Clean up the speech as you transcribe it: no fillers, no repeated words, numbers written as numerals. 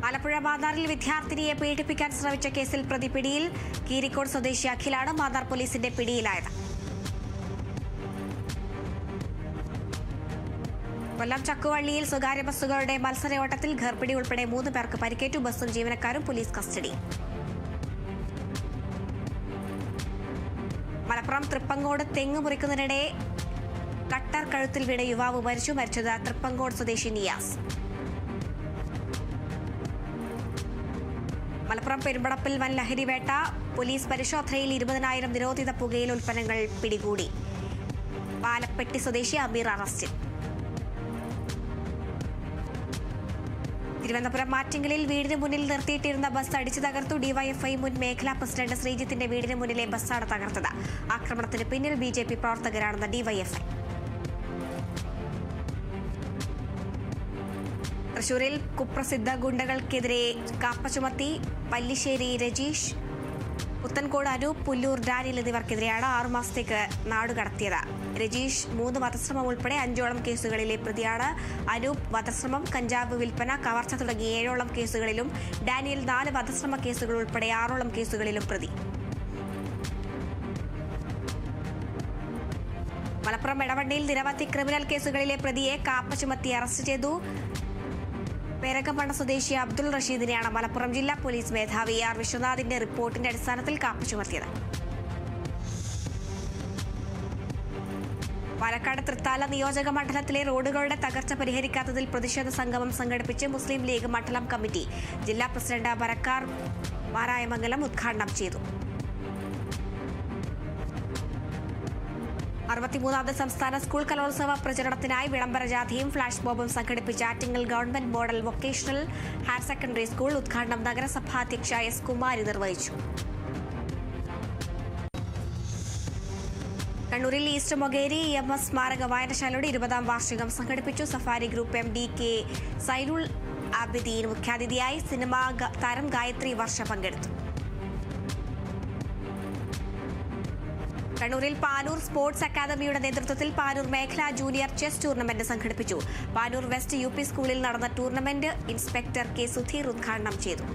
ആലപ്പുഴ മാന്നാറിൽ വിദ്യാർത്ഥിനിയെ പീഡിപ്പിക്കാൻ ശ്രമിച്ച കേസിൽ പ്രതി പിടിയിൽ. കീരിക്കോട് സ്വദേശി അഖിലാണ് മാന്നാർ പോലീസിന്റെ പിടിയിലായത്. കൊല്ലം ചക്കുവള്ളിയിൽ സ്വകാര്യ ബസ്സുകളുടെ മത്സരയോട്ടത്തിൽ ഗർഭിണി ഉൾപ്പെടെ 3 പേർക്ക് പരിക്കേറ്റു. ബസ്സും ജീവനക്കാരും പോലീസ് കസ്റ്റഡി. മലപ്പുറം തൃപ്പങ്കോട് തെങ്ങ് മുറിക്കുന്നതിനിടെ കട്ടർ കഴുത്തിൽ വീണ യുവാവ് മരിച്ചു. മരിച്ചത് തൃപ്പങ്കോട് സ്വദേശി നിയാസ്. മലപ്പുറം പെരുമ്പടപ്പിൽ വൻ ലഹരിവേട്ട. പോലീസ് പരിശോധനയിൽ 20,000 നിരോധിത പുകയില ഉൽപ്പന്നങ്ങൾ പിടികൂടി. പാലപ്പെട്ടി സ്വദേശി അമീർ അറസ്റ്റിൽ. തിരുവനന്തപുരം മാറ്റിങ്ങലിൽ വീടിന് മുന്നിൽ നിർത്തിയിട്ടിരുന്ന ബസ് അടിച്ചു തകർത്തു. ഡിവൈഎഫ്ഐ മുൻ മേഖലാ പ്രസിഡന്റ് ശ്രീജിത്തിന്റെ വീടിന് മുന്നിലെ ബസ്സാണ് തകർത്തത്. ആക്രമണത്തിന് പിന്നിൽ BJP പ്രവർത്തകരാണെന്ന് ഡിവൈഎഫ്ഐ. തൃശൂരിൽ കുപ്രസിദ്ധ ഗുണ്ടകൾക്കെതിരെ കാപ്പ ചുമത്തി. പല്ലിശ്ശേരി രജീഷ്, പുത്തൻകോട് അനൂപ്, പുല്ലൂർ ഡാനിയൽ എന്നിവർക്കെതിരെയാണ് 6 മാസത്തേക്ക് നാടുകടത്തിയത്. രജീഷ് 3 വധശ്രമം ഉൾപ്പെടെ 5ഓളം കേസുകളിലെ പ്രതിയാണ്. അനൂപ് വധശ്രമം, കഞ്ചാവ് വിൽപ്പന, കവർച്ച തുടങ്ങി 7ഓളം കേസുകളിലും ഡാനിയൽ 4 വധശ്രമ കേസുകൾ ഉൾപ്പെടെ 6ഓളം കേസുകളിലും പ്രതി. മലപ്പുറം എടവണ്ണയിൽ നിരവധി ക്രിമിനൽ കേസുകളിലെ പ്രതിയെ കാപ്പ ചുമത്തി അറസ്റ്റ് ചെയ്തു. പേരക്കമണ്ണ സ്വദേശി അബ്ദുൾ റഷീദിനെയാണ് മലപ്പുറം ജില്ലാ പോലീസ് മേധാവി ആർ വിശ്വനാഥിന്റെ റിപ്പോർട്ടിന്റെ അടിസ്ഥാനത്തിൽ കാപ്പ ചുമത്തിയത്. പാലക്കാട് തൃത്താല നിയോജക മണ്ഡലത്തിലെ റോഡുകളുടെ തകർച്ച പരിഹരിക്കാത്തതിൽ പ്രതിഷേധ സംഗമം സംഘടിപ്പിച്ച് മുസ്ലിം ലീഗ് മണ്ഡലം കമ്മിറ്റി. ജില്ലാ പ്രസിഡന്റ് ബരക്കാർ വാരായമംഗലം ഉദ്ഘാടനം ചെയ്തു. 63ാമത് സംസ്ഥാന സ്കൂൾ കലോത്സവ പ്രചരണത്തിനായി വിളംബര ജാഥയും ഫ്ലാഷ് മോബും സംഘടിപ്പിച്ച Attingal government model vocational higher secondary school ഉദ്ഘാടനം നഗരസഭാ അധ്യക്ഷ എസ് കുമാരി നിർവഹിച്ചു. കണ്ണൂരിൽ ഈസ്റ്റ് മൊകേരി EMS സ്മാരക വായനശാലയുടെ 20ാം വാർഷികം സംഘടിപ്പിച്ചു. Safari group MD K Zainul Abideen മുഖ്യാതിഥിയായി. സിനിമാ താരം ഗായത്രി വർഷ പങ്കെടുത്തു. കണ്ണൂരിൽ പാനൂർ സ്പോർട്സ് അക്കാദമിയുടെ നേതൃത്വത്തിൽ പാനൂർ മേഖലാ ജൂനിയർ ചെസ് ടൂർണമെന്റ് സംഘടിപ്പിച്ചു. പാനൂർ വെസ്റ്റ് UP സ്കൂളിൽ നടന്ന ടൂർണമെന്റ് ഇൻസ്പെക്ടർ K സുധീർ ഉദ്ഘാടനം ചെയ്തു.